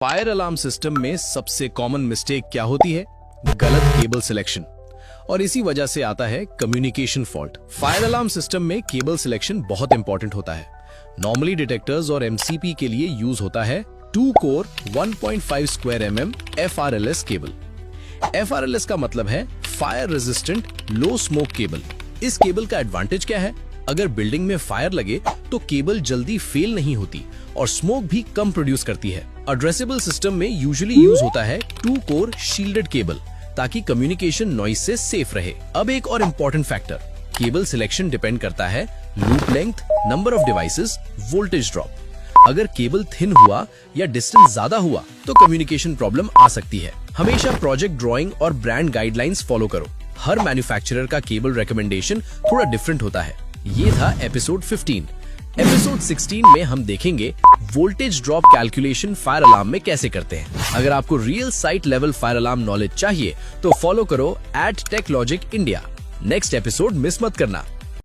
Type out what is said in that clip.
Fire alarm system में सबसे common mistake क्या होती है? गलत केबल सिलेक्शन, और इसी वजह से आता है communication fault. Fire alarm system में केबल सिलेक्शन बहुत इंपॉर्टेंट होता है। नॉर्मली डिटेक्टर्स और एमसीपी के लिए यूज होता है 2 core 1.5 square mm FRLS cable. FRLS का मतलब है fire resistant low smoke cable. इस केबल का एडवांटेज क्या है? अगर बिल्डिंग में फायर लगे तो केबल जल्दी फेल नहीं होती और स्मोक भी कम प्रोड्यूस करती है। एड्रेसेबल सिस्टम में यूजुअली यूज होता है 2 कोर शील्डेड केबल ताकि कम्युनिकेशन नॉइज से सेफ रहे। अब एक और important factor, cable selection depend करता है loop length, number of devices, voltage drop. अगर केबल थिन हुआ या डिस्टेंस ज्यादा हुआ तो कम्युनिकेशन प्रॉब्लम आ सकती है। हमेशा प्रोजेक्ट ड्राइंग और ब्रांड गाइडलाइंस फॉलो करो। हर मैन्युफैक्चरर का केबल रिकमेंडेशन थोड़ा डिफरेंट होता है। ये था एपिसोड 15। एपिसोड 16 में हम देखेंगे voltage drop calculation fire alarm में कैसे करते हैं। अगर आपको real site level fire alarm knowledge चाहिए तो फॉलो करो @टेक्लॉजिक इंडिया। नेक्स्ट एपिसोड मिस मत करना।